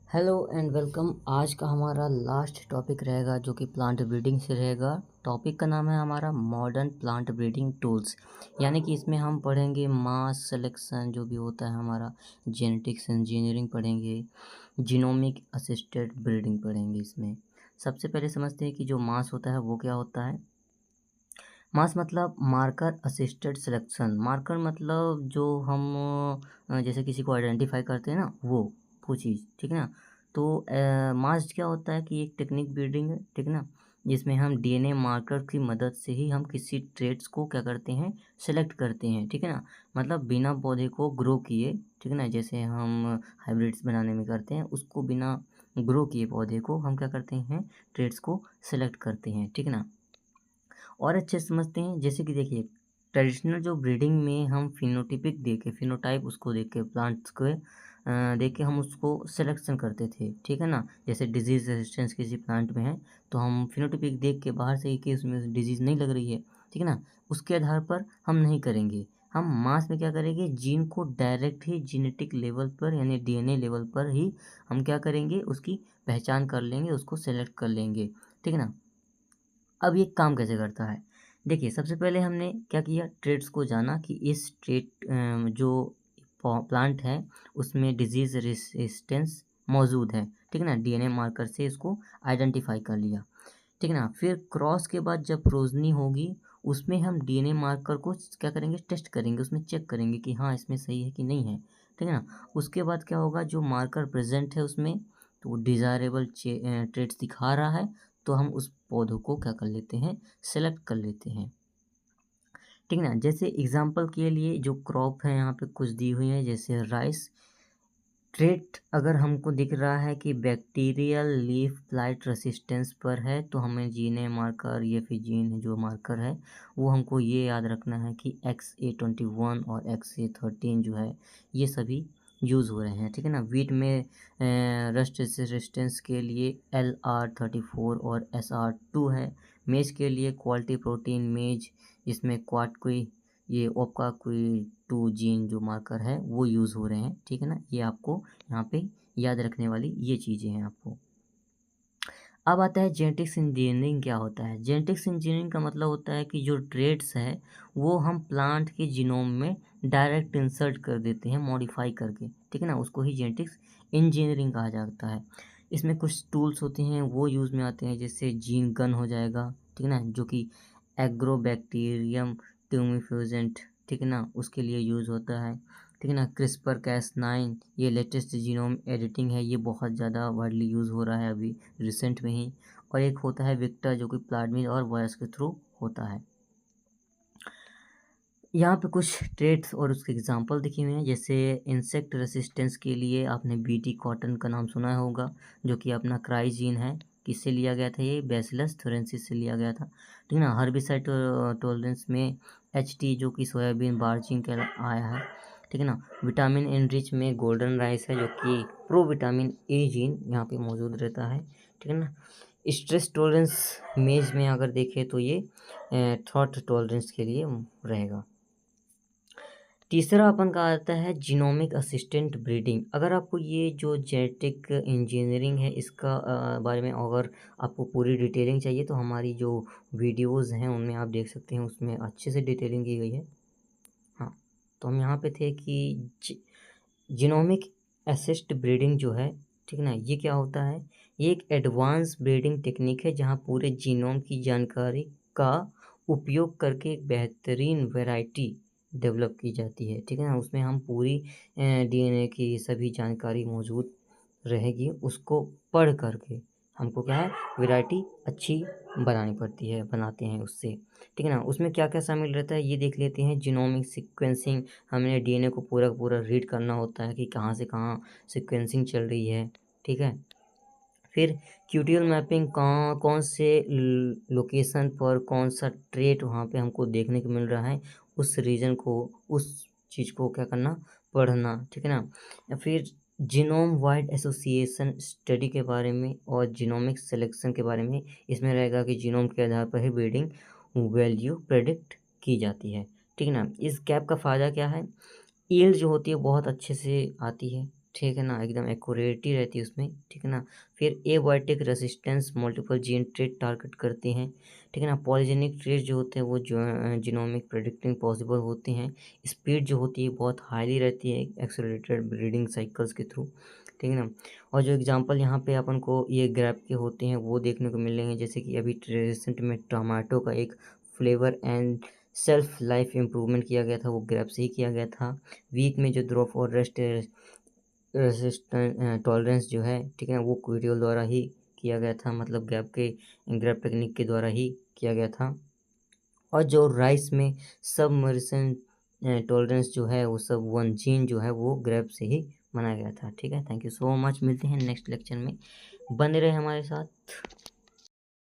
Hello and welcome. आज का हमारा लास्ट टॉपिक रहेगा जो कि प्लांट ब्रीडिंग से रहेगा। टॉपिक का नाम है हमारा मॉडर्न प्लांट ब्रीडिंग टूल्स। यानी कि इसमें हम पढ़ेंगे मास सिलेक्शन जो भी होता है हमारा, जेनेटिक्स इंजीनियरिंग पढ़ेंगे, जीनोमिक असिस्टेड ब्रीडिंग पढ़ेंगे। इसमें सबसे पहले समझते हैं कि जो मास होता है वो क्या होता है। मास मतलब मार्कर असिस्टेड सिलेक्शन। मार्कर मतलब जो हम जैसे किसी को आइडेंटिफाई करते हैं ना, वो चीज़, ठीक है ना। तो मास क्या होता है कि एक टेक्निक ब्रीडिंग है, ठीक है ना, जिसमें हम डीएनए मार्कर की मदद से ही हम किसी ट्रेड्स को क्या करते हैं, सेलेक्ट करते हैं, ठीक है ना। मतलब बिना पौधे को ग्रो किए, ठीक है ना, जैसे हम हाइब्रिड्स बनाने में करते हैं, उसको बिना ग्रो किए पौधे को हम क्या करते हैं, ट्रेड्स को सेलेक्ट करते हैं, ठीक है ना। और अच्छे से समझते हैं, जैसे कि देखिए ट्रेडिशनल जो ब्रीडिंग में हम फिनोटिपिक देख के, फिनोटाइप उसको देख के, प्लांट्स को देख के हम उसको सिलेक्शन करते थे, ठीक है ना। जैसे डिजीज़ रेजिस्टेंस किसी प्लांट में है तो हम फिनोटिपिक देख के बाहर से ही कि उसमें डिजीज़ नहीं लग रही है, ठीक है ना, उसके आधार पर हम नहीं करेंगे। हम मास में क्या करेंगे, जीन को डायरेक्ट ही जेनेटिक लेवल पर यानी डीएनए लेवल पर ही हम क्या करेंगे, उसकी पहचान कर लेंगे, उसको सेलेक्ट कर लेंगे, ठीक है ना। अब ये काम कैसे करता है, देखिए सबसे पहले हमने क्या किया, ट्रेड्स को जाना कि इस ट्रेड जो प्लांट है उसमें डिजीज़ रेसिस्टेंस मौजूद है, ठीक है ना। डीएनए मार्कर से इसको आइडेंटिफाई कर लिया, ठीक है ना। फिर क्रॉस के बाद जब प्रोजनी होगी उसमें हम डीएनए मार्कर को क्या करेंगे, टेस्ट करेंगे, उसमें चेक करेंगे कि हाँ इसमें सही है कि नहीं है, ठीक है ना। उसके बाद क्या होगा, जो मार्कर प्रेजेंट है उसमें तो वो डिज़ायरेबल ट्रेड्स दिखा रहा है, तो हम उस पौधों को क्या कर लेते हैं, सेलेक्ट कर लेते हैं, ठीक है ना। जैसे एग्जांपल के लिए जो क्रॉप है यहाँ पे कुछ दी हुई है, जैसे राइस ट्रेट अगर हमको दिख रहा है कि बैक्टीरियल लीफ ब्लाइट रेसिस्टेंस पर है, तो हमें जीने मार्कर, ये फिर जीन जो मार्कर है वो हमको ये याद रखना है कि XA21 और XA13 जो है ये सभी यूज़ हो रहे हैं, ठीक है ना। वीट में रस्ट रेसिस्टेंस के लिए LR34 और SR2 है। मेज के लिए क्वालिटी प्रोटीन मेज, इसमें क्वाट कोई ये ओपका कोई 2 जीन जो मार्कर है वो यूज़ हो रहे हैं, ठीक है ना। ये आपको यहाँ पे याद रखने वाली ये चीज़ें हैं आपको। अब आता है जेनेटिक्स इंजीनियरिंग क्या होता है। जेनेटिक्स इंजीनियरिंग का मतलब होता है कि जो ट्रेड्स है वो हम प्लांट के जीनोम में डायरेक्ट इंसर्ट कर देते हैं मॉडिफाई करके, ठीक है ना, उसको ही जेनेटिक्स इंजीनियरिंग कहा जाता है। इसमें कुछ टूल्स होते हैं वो यूज़ में आते हैं, जैसे जीन गन हो जाएगा, ठीक है ना, जो कि एग्रोबैक्टीरियम ट्यूमिफ्यूजेंट, ठीक है ना, उसके लिए यूज़ होता है, ठीक है ना। क्रिस्पर कैस9 ये लेटेस्ट जीनोम एडिटिंग है, ये बहुत ज़्यादा वाइडली यूज़ हो रहा है अभी रिसेंट में ही। और एक होता है विक्टर जो कि प्लाज्मिड और वायरस के थ्रू होता है। यहाँ पे कुछ ट्रेड्स और उसके एग्जांपल दिखे हुए हैं, जैसे इंसेक्ट रेसिस्टेंस के लिए आपने बीटी कॉटन का नाम सुना होगा, जो कि अपना क्राइजीन है। किससे लिया गया था, ये बैसिलस थोरेंसिस से लिया गया था, ठीक है ना। हर्बिसाइड टॉलरेंस में HT जो कि सोयाबीन बार्जिंग का आया है, ठीक है ना। विटामिन एनरिच में गोल्डन राइस है जो कि प्रो विटामिन ए जीन यहाँ पे मौजूद रहता है, ठीक है ना। स्ट्रेस टॉलरेंस मेज में अगर देखें तो ये थ्रॉट टॉलरेंस के लिए रहेगा। तीसरा अपन का आता है जीनोमिक असिस्टेंट ब्रीडिंग। अगर आपको ये जो जेनेटिक इंजीनियरिंग है इसका बारे में अगर आपको पूरी डिटेलिंग चाहिए तो हमारी जो वीडियोस हैं उनमें आप देख सकते हैं, उसमें अच्छे से डिटेलिंग की गई है। हाँ, तो हम यहाँ पे थे कि जीनोमिक असिस्ट ब्रीडिंग जो है, ठीक है ना, ये क्या होता है, ये एक एडवांस ब्रीडिंग टेक्निक है जहाँ पूरे जीनोम की जानकारी का उपयोग करके एक बेहतरीन वैरायटी डेवलप की जाती है, ठीक है ना। उसमें हम पूरी डीएनए की सभी जानकारी मौजूद रहेगी, उसको पढ़ करके हमको क्या है, वैरायटी अच्छी बनानी पड़ती है, बनाते हैं उससे, ठीक है ना। उसमें क्या क्या शामिल रहता है ये देख लेते हैं। जीनोमिक सीक्वेंसिंग, हमने डीएनए को पूरा का पूरा रीड करना होता है कि कहाँ से कहाँ सीक्वेंसिंग चल रही है, ठीक है। फिर क्यूटियल मैपिंग, कहाँ कौन से लोकेशन पर कौन सा ट्रेट वहाँ पे हमको देखने को मिल रहा है, उस रीजन को, उस चीज़ को क्या करना, पढ़ना, ठीक है ना। या फिर जीनोम वाइड एसोसिएशन स्टडी के बारे में और जीनोमिक सिलेक्शन के बारे में, इसमें रहेगा कि जीनोम के आधार पर ही ब्रीडिंग वैल्यू प्रेडिक्ट की जाती है, ठीक है ना। इस कैप का फ़ायदा क्या है, ईल्ड जो होती है बहुत अच्छे से आती है, ठीक है ना, एकदम एक्यूरेटी रहती है उसमें, ठीक है ना। फिर abiotic resistance multiple gene trait target करते हैं, ठीक है ना। पॉलीजेनिक ट्रेट जो होते हैं वो जो जीनोमिक प्रेडिक्टिंग पॉसिबल होते हैं। स्पीड जो होती है बहुत हाईली रहती है एक्सेलरेटेड ब्रीडिंग साइकिल्स के थ्रू, ठीक है ना। और जो एग्जांपल यहाँ पे अपन को ये ग्रैप के होते हैं वो देखने को मिलेंगे, जैसे कि अभी रिसेंट में टमाटो का एक flavour and self life improvement किया गया था, वो ग्रैप से ही किया गया था। वीक में जो ड्रॉप और रेस्ट रेसिस्टेंट टॉलरेंस जो है, ठीक है ना, वो क्यूरियल द्वारा ही किया गया था, मतलब ग्रैप टेक्निक के द्वारा ही किया गया था। और जो राइस में सबमर्सन टॉलरेंस जो है वो सब वन जीन जो है वो ग्रैप से ही बनाया गया था, ठीक है। थैंक यू सो मच, मिलते हैं नेक्स्ट लेक्चर में, बने रहे हमारे साथ।